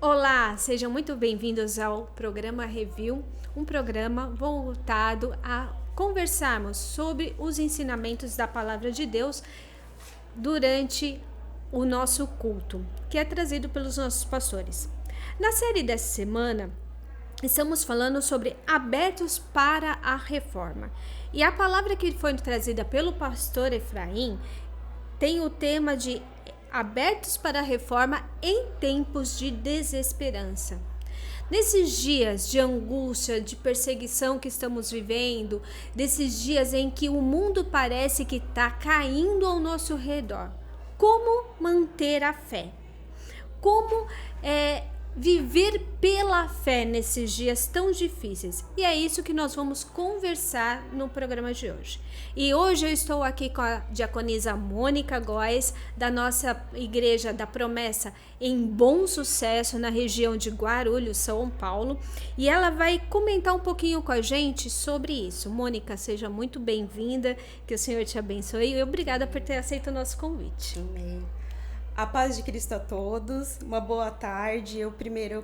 Olá, sejam muito bem-vindos ao programa Review, um programa voltado a conversarmos sobre os ensinamentos da Palavra de Deus durante o nosso culto, que é trazido pelos nossos pastores. Na série dessa semana, estamos falando sobre abertos para a reforma. E a palavra que foi trazida pelo pastor Efraim tem o tema de abertos para a reforma em tempos de desesperança. Nesses dias de angústia, de perseguição que estamos vivendo, desses dias em que o mundo parece que está caindo ao nosso redor, como manter a fé? Como viver pela fé nesses dias tão difíceis? E é isso que nós vamos conversar no programa de hoje. E hoje eu estou aqui com a diaconisa Mônica Góes, da nossa Igreja da Promessa em Bom Sucesso, na região de Guarulhos, São Paulo, e ela vai comentar um pouquinho com a gente sobre isso. Mônica, seja muito bem-vinda, que o Senhor te abençoe e obrigada por ter aceito o nosso convite. Amém. A paz de Cristo a todos, uma boa tarde. Eu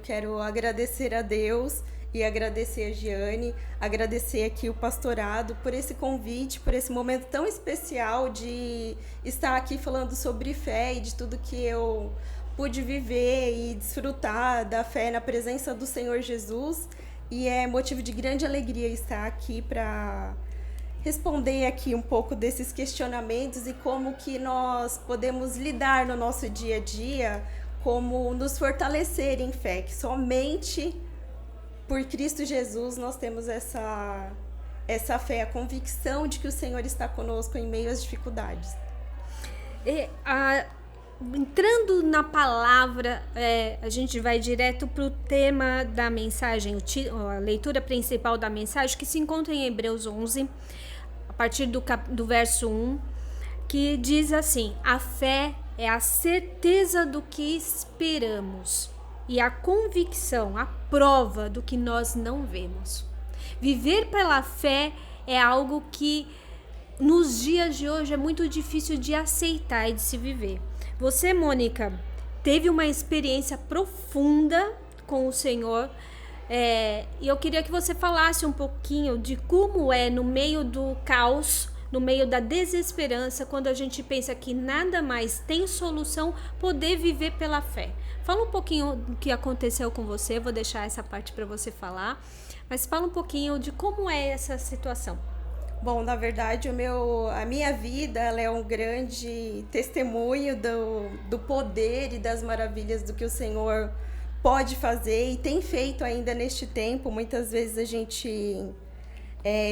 quero agradecer a Deus e agradecer a Giane, agradecer aqui o pastorado por esse convite, por esse momento tão especial de estar aqui falando sobre fé e de tudo que eu pude viver e desfrutar da fé na presença do Senhor Jesus. E é motivo de grande alegria estar aqui para responder aqui um pouco desses questionamentos e como que nós podemos lidar no nosso dia a dia, como nos fortalecer em fé, que somente por Cristo Jesus nós temos essa fé, a convicção de que o Senhor está conosco em meio às dificuldades. Entrando na palavra, a gente vai direto para o tema da mensagem, a leitura principal da mensagem, que se encontra em Hebreus 11, a partir do verso 1, que diz assim: a fé é a certeza do que esperamos e a convicção, a prova do que nós não vemos. Viver pela fé é algo que nos dias de hoje é muito difícil de aceitar e de se viver. Você, Mônica, teve uma experiência profunda com o Senhor, e eu queria que você falasse um pouquinho de como é no meio do caos, no meio da desesperança, quando a gente pensa que nada mais tem solução, poder viver pela fé. Fala um pouquinho do que aconteceu com você, vou deixar essa parte para você falar, mas fala um pouquinho de como é essa situação. Bom, na verdade, a minha vida ela é um grande testemunho do poder e das maravilhas do que o Senhor pode fazer e tem feito ainda neste tempo. Muitas vezes a gente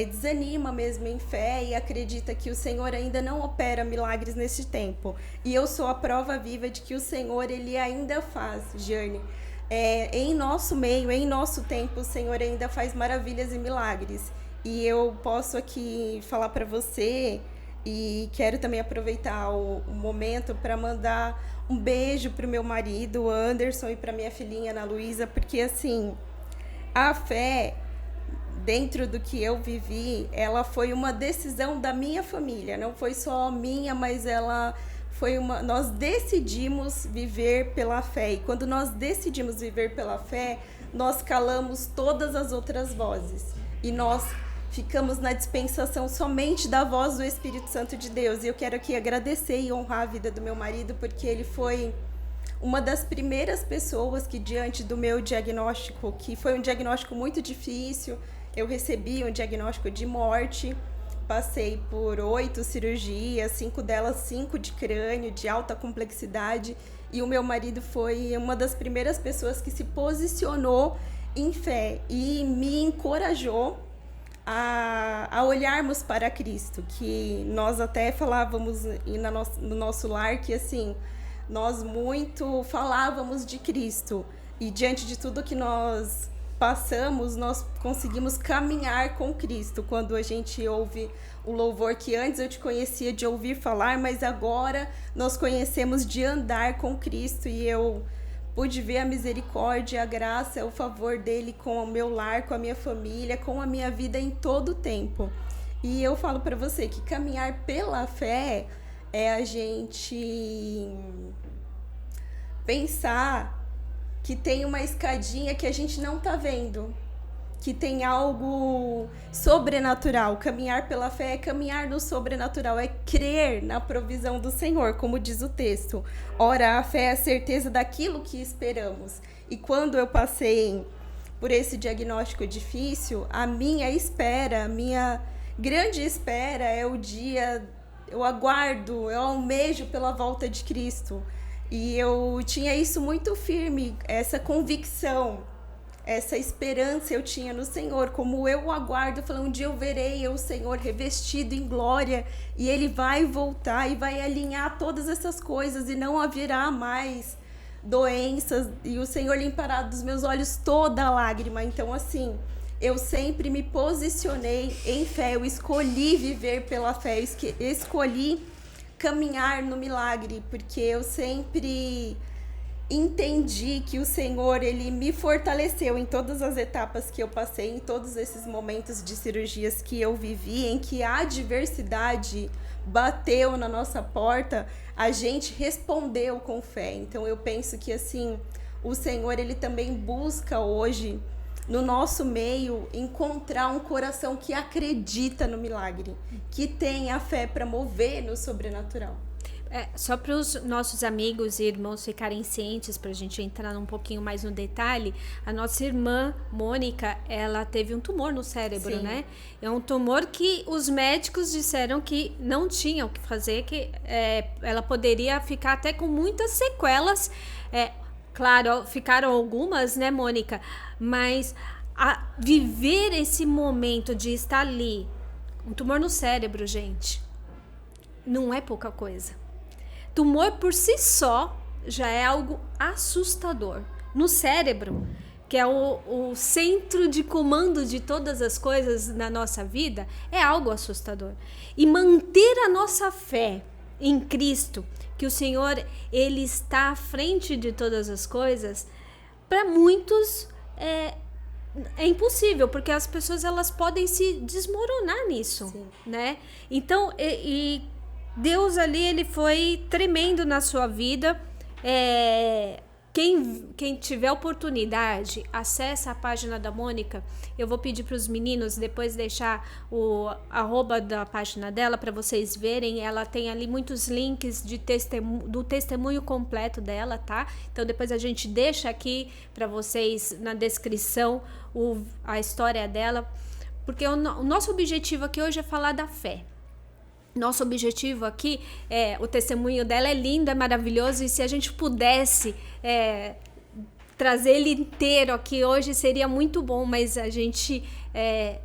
desanima mesmo em fé e acredita que o Senhor ainda não opera milagres nesse tempo. E eu sou a prova viva de que o Senhor, Ele ainda faz, Jane. Em nosso meio, em nosso tempo, o Senhor ainda faz maravilhas e milagres. E eu posso aqui falar para você e quero também aproveitar o momento para mandar um beijo para o meu marido, Anderson, e para minha filhinha, Ana Luísa, porque assim, a fé, dentro do que eu vivi, ela foi uma decisão da minha família, não foi só minha, mas ela foi nós decidimos viver pela fé, e quando nós decidimos viver pela fé, nós calamos todas as outras vozes, e nós ficamos na dispensação somente da voz do Espírito Santo de Deus. E eu quero aqui agradecer e honrar a vida do meu marido, porque ele foi uma das primeiras pessoas que, diante do meu diagnóstico, que foi um diagnóstico muito difícil, eu recebi um diagnóstico de morte, passei por 8 cirurgias, 5 delas 5 de crânio, de alta complexidade, e o meu marido foi uma das primeiras pessoas que se posicionou em fé e me encorajou a olharmos para Cristo, que nós até falávamos no nosso lar que assim, nós muito falávamos de Cristo e diante de tudo que nós passamos, nós conseguimos caminhar com Cristo. Quando a gente ouve o louvor que antes eu te conhecia de ouvir falar, mas agora nós conhecemos de andar com Cristo, e eu pude ver a misericórdia, a graça, o favor dele com o meu lar, com a minha família, com a minha vida em todo o tempo. E eu falo para você que caminhar pela fé é a gente pensar que tem uma escadinha que a gente não tá vendo, que tem algo sobrenatural. Caminhar pela fé é caminhar no sobrenatural, é crer na provisão do Senhor, como diz o texto. Ora, a fé é a certeza daquilo que esperamos. E quando eu passei por esse diagnóstico difícil, a minha espera, a minha grande espera é o dia, eu aguardo, eu almejo pela volta de Cristo. E eu tinha isso muito firme, essa convicção, essa esperança eu tinha no Senhor, como eu aguardo, falando, um dia eu verei o Senhor revestido em glória, e Ele vai voltar e vai alinhar todas essas coisas, e não haverá mais doenças, e o Senhor limpará dos meus olhos toda a lágrima. Então, assim, eu sempre me posicionei em fé, eu escolhi viver pela fé, eu escolhi caminhar no milagre, porque eu sempre entendi que o Senhor, Ele me fortaleceu em todas as etapas que eu passei, em todos esses momentos de cirurgias que eu vivi, em que a adversidade bateu na nossa porta, a gente respondeu com fé. Então eu penso que assim, o Senhor, Ele também busca hoje, no nosso meio, encontrar um coração que acredita no milagre, que tem a fé para mover no sobrenatural. Só para os nossos amigos e irmãos ficarem cientes, para a gente entrar um pouquinho mais no detalhe, a nossa irmã Mônica, ela teve um tumor no cérebro, sim, né? É um tumor que os médicos disseram que não tinham o que fazer, que ela poderia ficar até com muitas sequelas. Claro, ficaram algumas, né, Mônica? Mas viver esse momento de estar ali, um tumor no cérebro, gente, não é pouca coisa. Tumor por si só já é algo assustador. No cérebro, que é o centro de comando de todas as coisas na nossa vida, é algo assustador. E manter a nossa fé em Cristo, que o Senhor, Ele está à frente de todas as coisas, para muitos é impossível, porque as pessoas elas podem se desmoronar nisso, sim, né? Então, Deus ali, Ele foi tremendo na sua vida. Quem tiver oportunidade, acessa a página da Mônica. Eu vou pedir para os meninos depois deixar o @ da página dela para vocês verem. Ela tem ali muitos links do testemunho completo dela, tá? Então depois a gente deixa aqui para vocês na descrição a história dela, porque o nosso objetivo aqui hoje é falar da fé. Nosso objetivo aqui, o testemunho dela é lindo, é maravilhoso, e se a gente pudesse trazer ele inteiro aqui hoje seria muito bom, mas a gente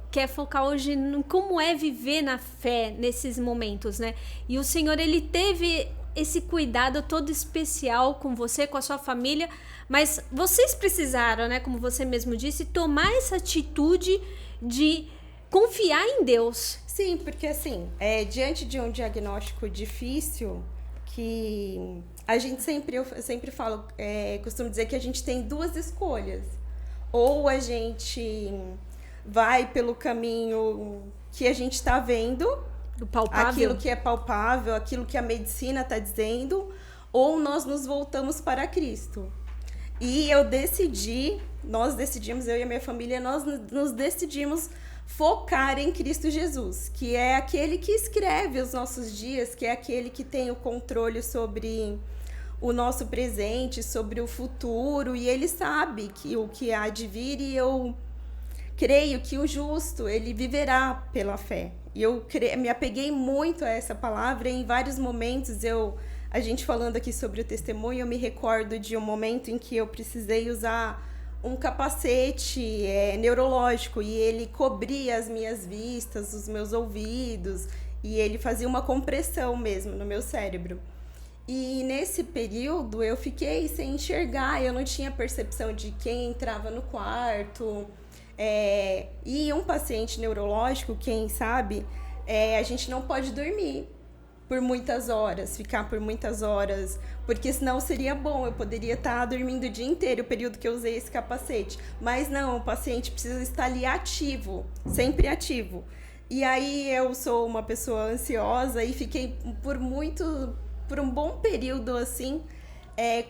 quer focar hoje em como é viver na fé nesses momentos, né? E o Senhor, Ele teve esse cuidado todo especial com você, com a sua família, mas vocês precisaram, né, como você mesmo disse, tomar essa atitude de confiar em Deus. Sim, porque assim, diante de um diagnóstico difícil, que a gente eu sempre falo, costumo dizer que a gente tem duas escolhas. Ou a gente vai pelo caminho que a gente está vendo, do palpável, aquilo que é palpável, aquilo que a medicina está dizendo, ou nós nos voltamos para Cristo. E nós decidimos, eu e a minha família, nós nos decidimos focar em Cristo Jesus, que é aquele que escreve os nossos dias, que é aquele que tem o controle sobre o nosso presente, sobre o futuro, e Ele sabe o que há de vir, e eu creio que o justo, ele viverá pela fé. E eu me apeguei muito a essa palavra, e em vários momentos a gente falando aqui sobre o testemunho, eu me recordo de um momento em que eu precisei usar um capacete neurológico, e ele cobria as minhas vistas, os meus ouvidos, e ele fazia uma compressão mesmo no meu cérebro. E nesse período eu fiquei sem enxergar, eu não tinha percepção de quem entrava no quarto. E um paciente neurológico, quem sabe, a gente não pode dormir por muitas horas, ficar por muitas horas, porque senão seria bom, eu poderia estar dormindo o dia inteiro, o período que eu usei esse capacete. Mas não, o paciente precisa estar ali ativo, sempre ativo. E aí eu sou uma pessoa ansiosa e fiquei por um bom período assim,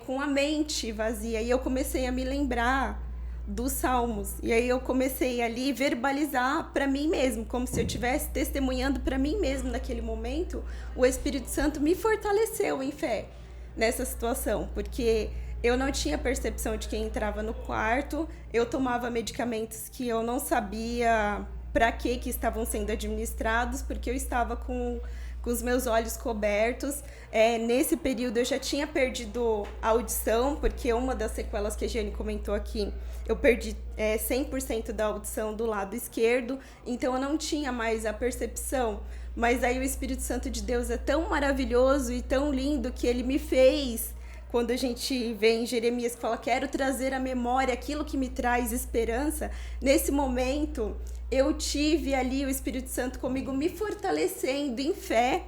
com a mente vazia. E eu comecei a me lembrar dos salmos. E aí eu comecei ali verbalizar para mim mesmo, como se eu estivesse testemunhando para mim mesmo naquele momento. O Espírito Santo me fortaleceu em fé nessa situação, porque eu não tinha percepção de quem entrava no quarto, eu tomava medicamentos que eu não sabia para que estavam sendo administrados, porque eu estava com os meus olhos cobertos. Nesse período eu já tinha perdido a audição, porque uma das sequelas que a Jane comentou aqui, eu perdi 100% da audição do lado esquerdo, então eu não tinha mais a percepção. Mas aí o Espírito Santo de Deus é tão maravilhoso e tão lindo que ele me fez, quando a gente vê em Jeremias que fala, quero trazer à memória aquilo que me traz esperança, nesse momento eu tive ali o Espírito Santo comigo me fortalecendo em fé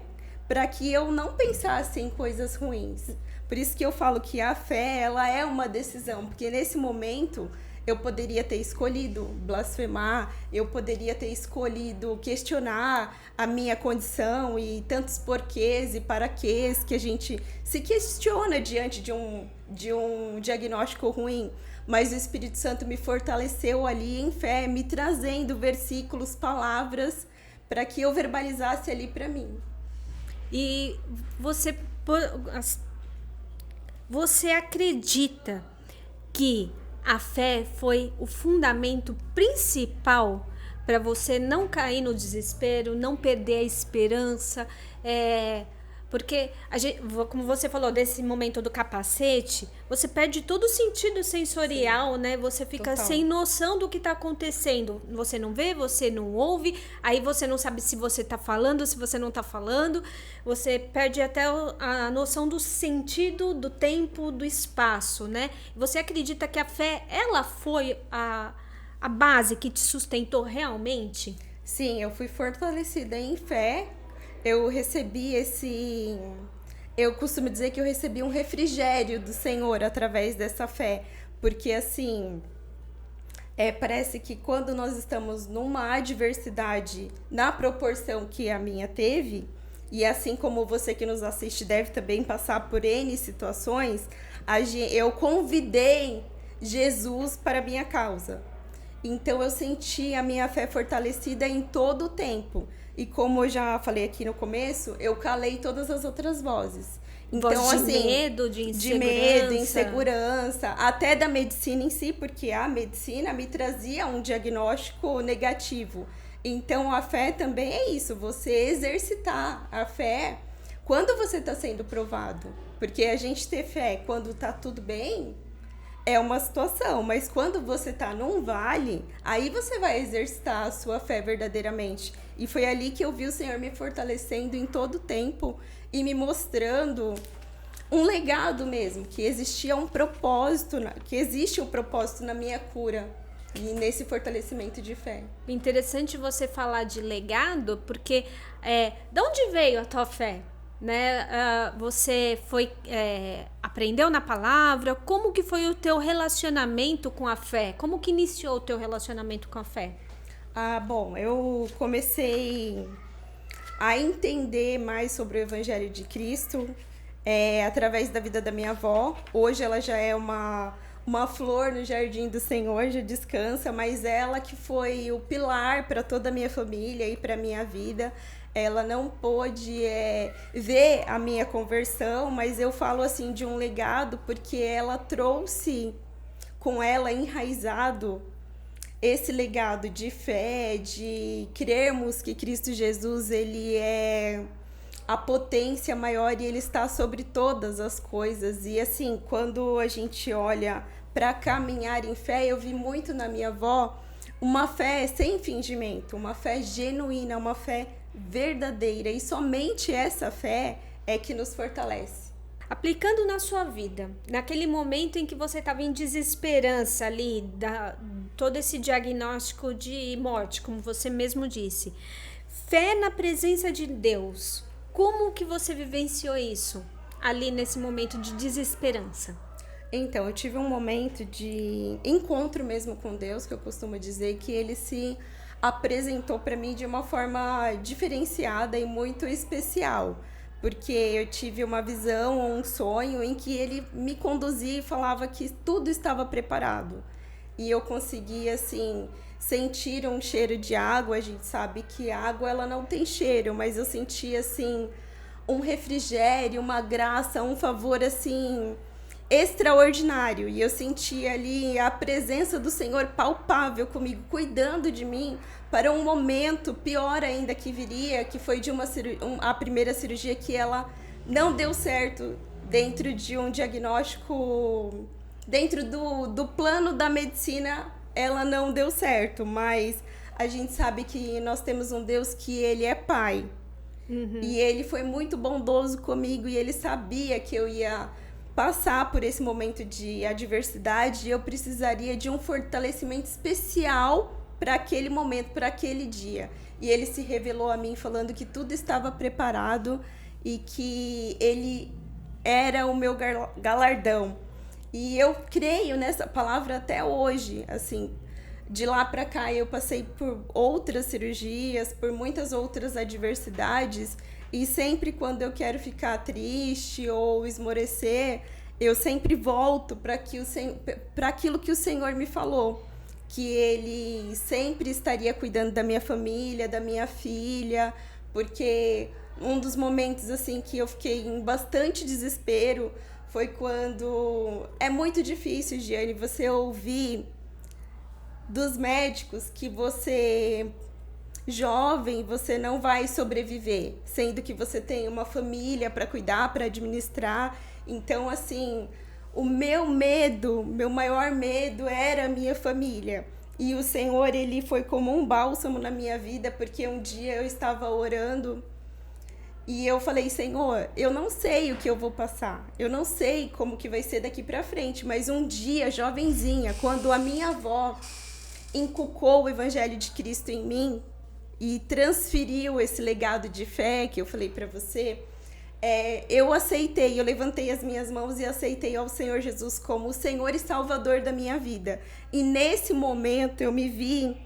para que eu não pensasse em coisas ruins. Por isso que eu falo que a fé, ela é uma decisão, porque nesse momento eu poderia ter escolhido blasfemar, eu poderia ter escolhido questionar a minha condição e tantos porquês e paraquês que a gente se questiona diante de um diagnóstico ruim. Mas o Espírito Santo me fortaleceu ali em fé, me trazendo versículos, palavras, para que eu verbalizasse ali para mim. E você acredita que a fé foi o fundamento principal para você não cair no desespero, não perder a esperança? Porque, como você falou, desse momento do capacete, você perde todo o sentido sensorial, sim, né? Você fica total sem noção do que está acontecendo. Você não vê, você não ouve, aí você não sabe se você está falando, se você não está falando. Você perde até a noção do sentido, do tempo, do espaço, né? Você acredita que a fé, ela foi a base que te sustentou realmente? Sim, eu fui fortalecida em fé. Eu recebi eu costumo dizer que eu recebi um refrigério do Senhor através dessa fé, porque assim, parece que quando nós estamos numa adversidade na proporção que a minha teve, e assim como você que nos assiste deve também passar por N situações, eu convidei Jesus para a minha causa. Então eu senti a minha fé fortalecida em todo o tempo. E como eu já falei aqui no começo, eu calei todas as outras vozes. Então, voz de medo, de insegurança. De medo, insegurança, até da medicina em si, porque a medicina me trazia um diagnóstico negativo. Então, a fé também é isso, você exercitar a fé quando você está sendo provado. Porque a gente ter fé quando está tudo bem é uma situação, mas quando você está num vale, aí você vai exercitar a sua fé verdadeiramente. E foi ali que eu vi o Senhor me fortalecendo em todo o tempo e me mostrando um legado mesmo, que existia um propósito, que existe um propósito na minha cura e nesse fortalecimento de fé. Interessante você falar de legado, porque de onde veio a tua fé? Né? Você aprendeu na palavra? Como que foi o teu relacionamento com a fé? Como que iniciou o teu relacionamento com a fé? Bom, eu comecei a entender mais sobre o Evangelho de Cristo através da vida da minha avó. Hoje ela já é uma flor no jardim do Senhor, já descansa, mas ela que foi o pilar para toda a minha família e para a minha vida. Ela não pôde ver a minha conversão, mas eu falo assim de um legado porque ela trouxe com ela enraizado esse legado de fé, de crermos que Cristo Jesus ele é a potência maior e ele está sobre todas as coisas. E assim, quando a gente olha para caminhar em fé, eu vi muito na minha avó uma fé sem fingimento, uma fé genuína, uma fé verdadeira, e somente essa fé é que nos fortalece. Aplicando na sua vida, naquele momento em que você estava em desesperança ali, todo esse diagnóstico de morte, como você mesmo disse, fé na presença de Deus, como que você vivenciou isso ali nesse momento de desesperança? Então, eu tive um momento de encontro mesmo com Deus, que eu costumo dizer que ele se apresentou para mim de uma forma diferenciada e muito especial. porque eu tive uma visão ou um sonho em que ele me conduzia e falava que tudo estava preparado. E eu conseguia, assim, sentir um cheiro de água. A gente sabe que a água, ela não tem cheiro, mas eu sentia, assim, um refrigério, uma graça, um favor, assim, extraordinário. E eu sentia ali a presença do Senhor palpável comigo, cuidando de mim para um momento pior ainda que viria, que foi de a primeira cirurgia, que ela não deu certo dentro de um diagnóstico, dentro do plano da medicina, ela não deu certo, mas a gente sabe que nós temos um Deus que ele é pai. E ele foi muito bondoso comigo, e ele sabia que eu ia passar por esse momento de adversidade e eu precisaria de um fortalecimento especial para aquele momento, para aquele dia. E ele se revelou a mim falando que tudo estava preparado e que ele era o meu galardão. E eu creio nessa palavra até hoje. Assim, de lá para cá eu passei por outras cirurgias, por muitas outras adversidades, e sempre quando eu quero ficar triste ou esmorecer, eu sempre volto para aquilo que o Senhor me falou, que ele sempre estaria cuidando da minha família, da minha filha, porque um dos momentos assim que eu fiquei em bastante desespero foi quando é muito difícil, Giane, você ouvir dos médicos que você, jovem, você não vai sobreviver, sendo que você tem uma família para cuidar, para administrar. Então, assim, o meu maior medo era a minha família. E o Senhor, ele foi como um bálsamo na minha vida, porque um dia eu estava orando e eu falei: Senhor, eu não sei o que eu vou passar, eu não sei como que vai ser daqui para frente, mas um dia, jovenzinha, quando a minha avó inculcou o Evangelho de Cristo em mim e transferiu esse legado de fé que eu falei para você, eu aceitei, eu levantei as minhas mãos e aceitei ao Senhor Jesus como o Senhor e Salvador da minha vida. E nesse momento eu me vi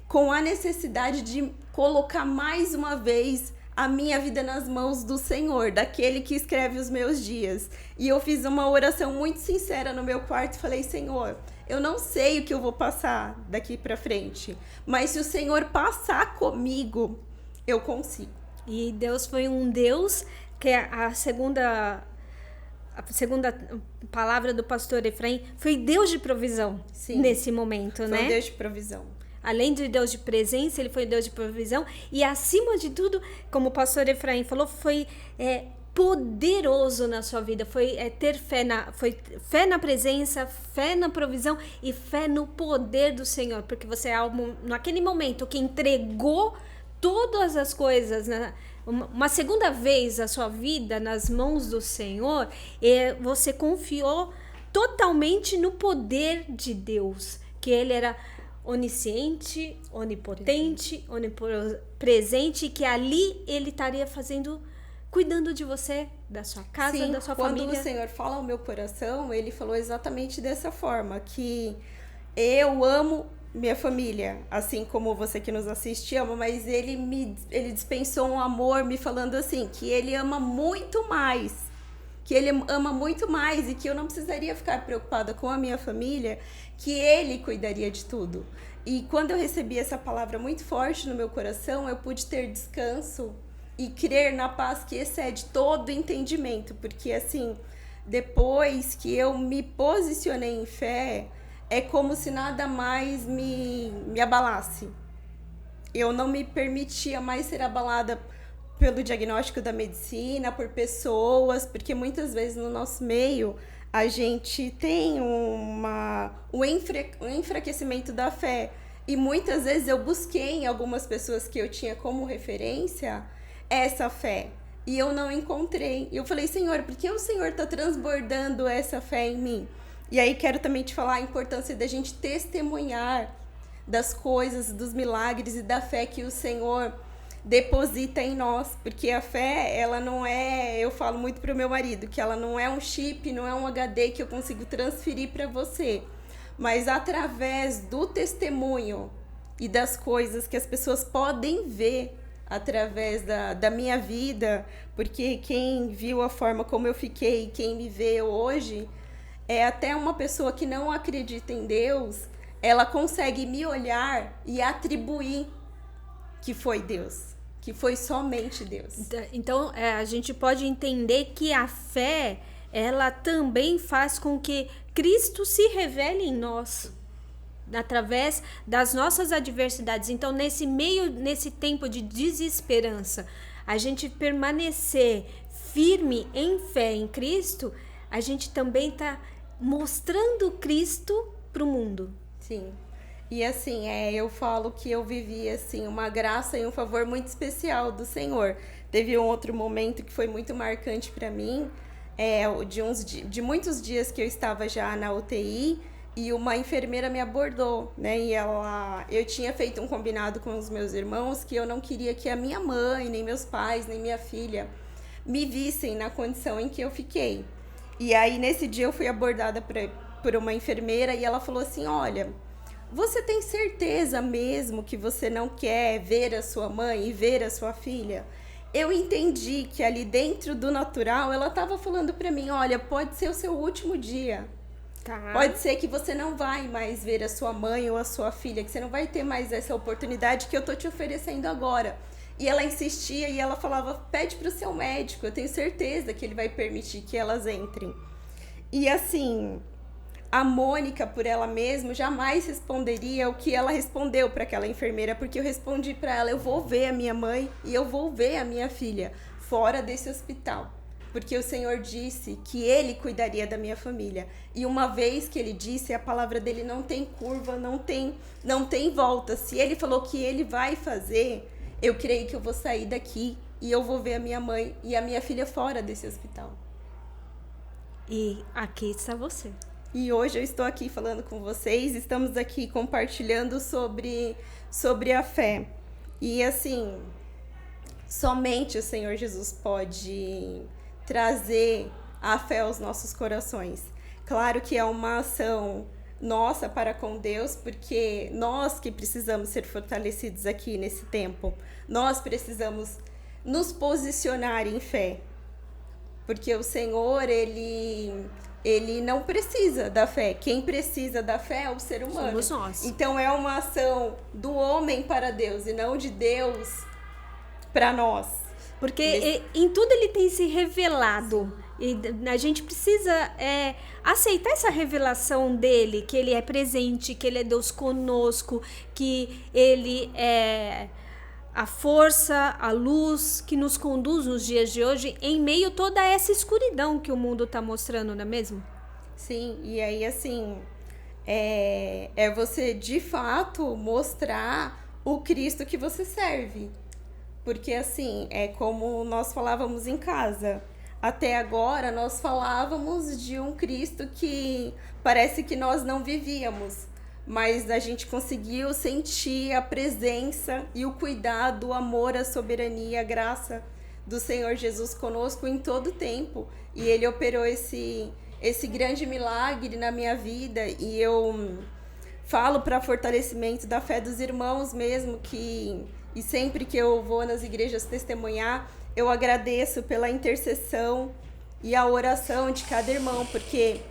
com a necessidade de colocar mais uma vez a minha vida nas mãos do Senhor, daquele que escreve os meus dias. E eu fiz uma oração muito sincera no meu quarto e falei: Senhor, eu não sei o que eu vou passar daqui para frente, mas se o Senhor passar comigo, eu consigo. E Deus foi um Deus que a segunda palavra do pastor Efraim foi Deus de provisão. Sim, nesse momento, foi, né? Foi Deus de provisão. Além de Deus de presença, ele foi Deus de provisão. E acima de tudo, como o pastor Efraim falou, foi poderoso na sua vida. Foi ter foi fé na presença, fé na provisão e fé no poder do Senhor. Porque você, naquele momento que entregou todas as coisas, né? Uma segunda vez a sua vida nas mãos do Senhor, você confiou totalmente no poder de Deus, que ele era onisciente, onipotente, onipresente, que ali ele estaria cuidando de você, da sua casa, sim, da sua família. Quando o Senhor fala ao meu coração, ele falou exatamente dessa forma, que eu amo minha família, assim como você que nos assiste ama, mas ele dispensou um amor me falando assim, que ele ama muito mais, e que eu não precisaria ficar preocupada com a minha família, que ele cuidaria de tudo. E quando eu recebi essa palavra muito forte no meu coração, eu pude ter descanso e crer na paz que excede todo entendimento, porque assim, depois que eu me posicionei em fé, é como se nada mais me abalasse. Eu não me permitia mais ser abalada pelo diagnóstico da medicina, por pessoas, porque muitas vezes no nosso meio a gente tem um enfraquecimento da fé. E muitas vezes eu busquei em algumas pessoas que eu tinha como referência essa fé. E eu não encontrei. E eu falei: Senhor, por que o Senhor está transbordando essa fé em mim? E aí quero também te falar a importância da gente testemunhar das coisas, dos milagres e da fé que o Senhor deposita em nós. Porque a fé, ela não é, eu falo muito pro meu marido, que ela não é um chip, não é um HD que eu consigo transferir para você. Mas através do testemunho e das coisas que as pessoas podem ver através da minha vida, porque quem viu a forma como eu fiquei, quem me vê hoje, é até uma pessoa que não acredita em Deus, ela consegue me olhar e atribuir que foi Deus, que foi somente Deus. Então, a gente pode entender que a fé, ela também faz com que Cristo se revele em nós, através das nossas adversidades. Então, nesse tempo de desesperança, a gente permanecer firme em fé em Cristo, a gente também está mostrando Cristo para o mundo. Sim. E assim, eu falo que eu vivi assim uma graça e um favor muito especial do Senhor. Teve um outro momento que foi muito marcante para mim, de muitos dias que eu estava já na UTI, e uma enfermeira me abordou, né? E eu tinha feito um combinado com os meus irmãos que eu não queria que a minha mãe, nem meus pais, nem minha filha me vissem na condição em que eu fiquei. E aí, nesse dia, eu fui abordada por uma enfermeira e ela falou assim: olha, você tem certeza mesmo que você não quer ver a sua mãe e ver a sua filha? Eu entendi que ali dentro do natural, ela estava falando para mim: olha, pode ser o seu último dia. Tá. Pode ser que você não vai mais ver a sua mãe ou a sua filha, que você não vai ter mais essa oportunidade que eu tô te oferecendo agora. E ela insistia e ela falava: pede pro seu médico, eu tenho certeza que ele vai permitir que elas entrem. E assim, a Mônica, por ela mesma, jamais responderia o que ela respondeu para aquela enfermeira, porque eu respondi para ela: eu vou ver a minha mãe e eu vou ver a minha filha fora desse hospital. Porque o Senhor disse que Ele cuidaria da minha família. E uma vez que Ele disse, a palavra dele não tem curva, não tem volta. Se Ele falou que Ele vai fazer, eu creio que eu vou sair daqui e eu vou ver a minha mãe e a minha filha fora desse hospital. E aqui está você. E hoje eu estou aqui falando com vocês, estamos aqui compartilhando sobre a fé. E assim, somente o Senhor Jesus pode trazer a fé aos nossos corações. Claro que é uma ação nossa para com Deus, porque nós que precisamos ser fortalecidos aqui nesse tempo, nós precisamos nos posicionar em fé, porque o Senhor, ele não precisa da fé. Quem precisa da fé é o ser humano. Somos nós. Então é uma ação do homem para Deus e não de Deus para nós. Porque em tudo ele tem se revelado. E a gente precisa aceitar essa revelação dele, que ele é presente, que ele é Deus conosco, que ele é a força, a luz que nos conduz nos dias de hoje, em meio a toda essa escuridão que o mundo está mostrando, não é mesmo? Sim, e aí assim, é você de fato mostrar o Cristo que você serve. Porque assim, é como nós falávamos em casa. Até agora nós falávamos de um Cristo que parece que nós não vivíamos, mas a gente conseguiu sentir a presença e o cuidado, o amor, a soberania, a graça do Senhor Jesus conosco em todo o tempo. E Ele operou esse grande milagre na minha vida, e eu falo para fortalecimento da fé dos irmãos mesmo, e sempre que eu vou nas igrejas testemunhar, eu agradeço pela intercessão e a oração de cada irmão, porque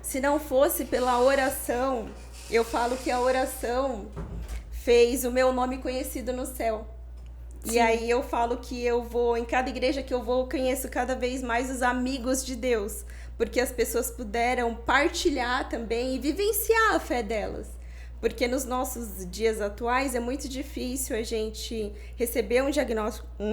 se não fosse pela oração, eu falo que a oração fez o meu nome conhecido no céu. Sim. E aí eu falo que eu vou, em cada igreja que eu vou, eu conheço cada vez mais os amigos de Deus, porque as pessoas puderam partilhar também e vivenciar a fé delas. Porque nos nossos dias atuais é muito difícil a gente receber um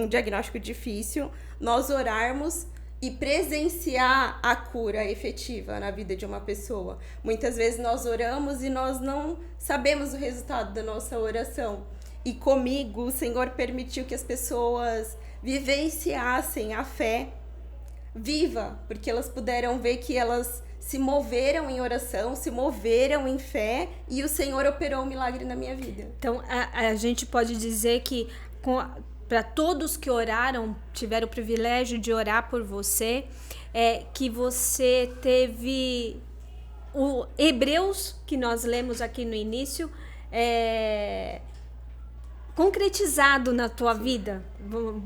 diagnóstico difícil, nós orarmos e presenciar a cura efetiva na vida de uma pessoa. Muitas vezes nós oramos e nós não sabemos o resultado da nossa oração. E comigo, o Senhor permitiu que as pessoas vivenciassem a fé viva, porque elas puderam ver que elas se moveram em oração, se moveram em fé, e o Senhor operou um milagre na minha vida. Então, a gente pode dizer que para todos que oraram, tiveram o privilégio de orar por você, que você teve o Hebreus, que nós lemos aqui no início, concretizado na tua vida,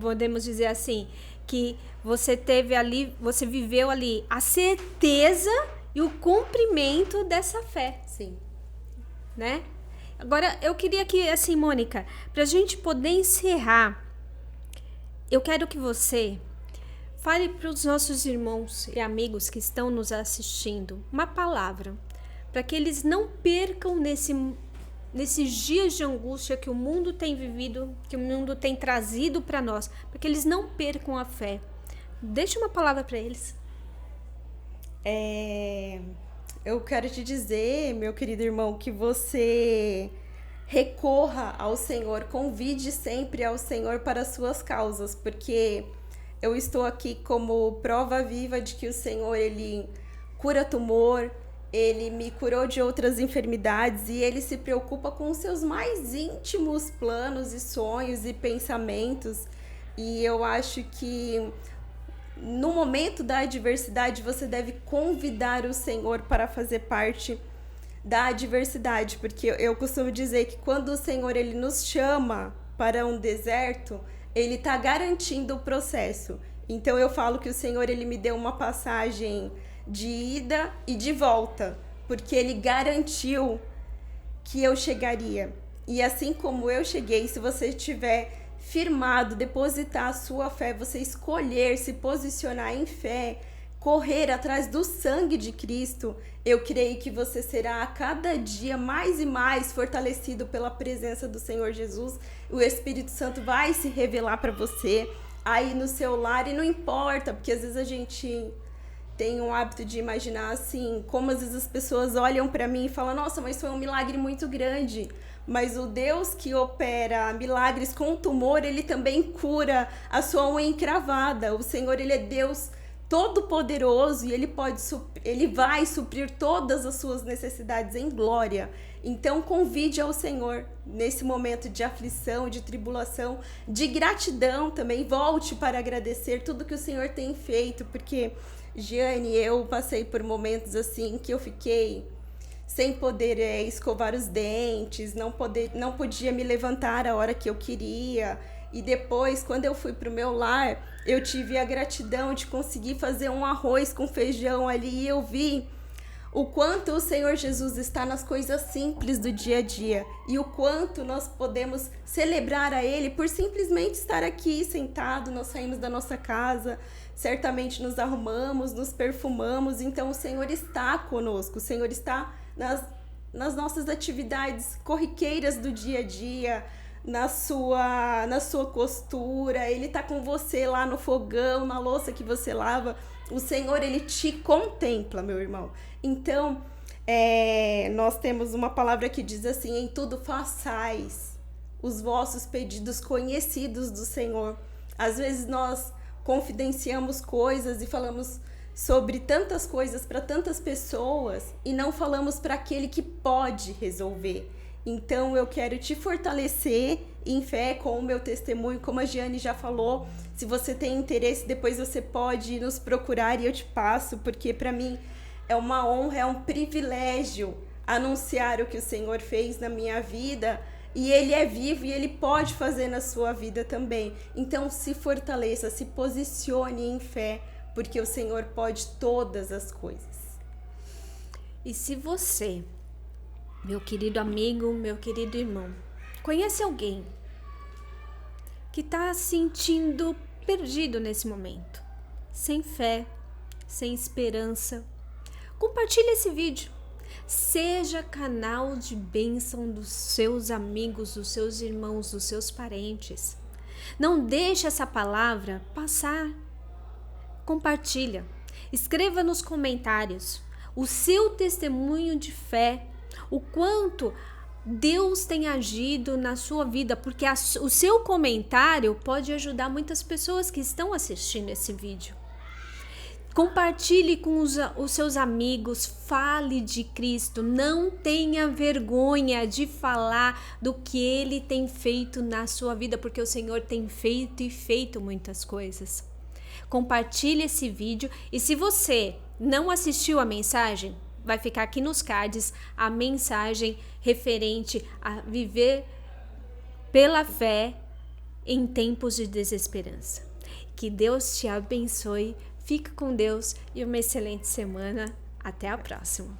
podemos dizer assim, que você teve ali, você viveu ali a certeza e o cumprimento dessa fé. Sim. Né? Agora, eu queria que, assim, Mônica, para a gente poder encerrar, eu quero que você fale para os nossos irmãos e amigos que estão nos assistindo uma palavra, para que eles não percam nesses dias de angústia que o mundo tem vivido, que o mundo tem trazido para nós, para que eles não percam a fé. Deixa uma palavra para eles. Eu quero te dizer, meu querido irmão, que você recorra ao Senhor, convide sempre ao Senhor para as suas causas, porque eu estou aqui como prova viva de que o Senhor, Ele cura tumor, Ele me curou de outras enfermidades e Ele se preocupa com os seus mais íntimos planos e sonhos e pensamentos. E eu acho que no momento da adversidade você deve convidar o Senhor para fazer parte da adversidade, porque eu costumo dizer que quando o Senhor ele nos chama para um deserto, Ele está garantindo o processo. Então eu falo que o Senhor ele me deu uma passagem de ida e de volta, porque Ele garantiu que eu chegaria. E assim como eu cheguei, se você tiver firmado, depositar a sua fé, você escolher se posicionar em fé, correr atrás do sangue de Cristo, eu creio que você será a cada dia mais e mais fortalecido pela presença do Senhor Jesus. O Espírito Santo vai se revelar para você aí no seu lar, e não importa, porque às vezes a gente tem um hábito de imaginar assim, como às vezes as pessoas olham para mim e falam, nossa, mas foi um milagre muito grande. Mas o Deus que opera milagres com tumor, Ele também cura a sua unha encravada. O Senhor, Ele é Deus todo-poderoso e Ele vai suprir todas as suas necessidades em glória. Então convide ao Senhor nesse momento de aflição, de tribulação, de gratidão também. Volte para agradecer tudo que o Senhor tem feito, porque, Giane, eu passei por momentos assim que eu fiquei sem poder escovar os dentes, não podia me levantar a hora que eu queria. E depois, quando eu fui para o meu lar, eu tive a gratidão de conseguir fazer um arroz com feijão ali, e eu vi o quanto o Senhor Jesus está nas coisas simples do dia a dia e o quanto nós podemos celebrar a Ele por simplesmente estar aqui sentado. Nós saímos da nossa casa, certamente nos arrumamos, nos perfumamos, então o Senhor está conosco, o Senhor está nas nossas atividades corriqueiras do dia a dia, na sua costura, Ele está com você lá no fogão, na louça que você lava. O Senhor, Ele te contempla, meu irmão. Então, nós temos uma palavra que diz assim, em tudo façais os vossos pedidos conhecidos do Senhor. Às vezes nós confidenciamos coisas e falamos sobre tantas coisas para tantas pessoas e não falamos para aquele que pode resolver. Então eu quero te fortalecer em fé com o meu testemunho, como a Giane já falou. Se você tem interesse, depois você pode nos procurar e eu te passo, porque para mim é uma honra, é um privilégio anunciar o que o Senhor fez na minha vida, e Ele é vivo e Ele pode fazer na sua vida também. Então se fortaleça, se posicione em fé, porque o Senhor pode todas as coisas. E se você, meu querido amigo, meu querido irmão, conhece alguém que está se sentindo perdido nesse momento, sem fé, sem esperança, compartilhe esse vídeo. Seja canal de bênção dos seus amigos, dos seus irmãos, dos seus parentes. Não deixe essa palavra passar. Compartilha. Escreva nos comentários o seu testemunho de fé, o quanto Deus tem agido na sua vida, porque o seu comentário pode ajudar muitas pessoas que estão assistindo esse vídeo. Compartilhe com os seus amigos, fale de Cristo, não tenha vergonha de falar do que Ele tem feito na sua vida, porque o Senhor tem feito muitas coisas. Compartilhe esse vídeo, e se você não assistiu a mensagem, vai ficar aqui nos cards a mensagem referente a viver pela fé em tempos de desesperança. Que Deus te abençoe, fique com Deus e uma excelente semana. Até a próxima.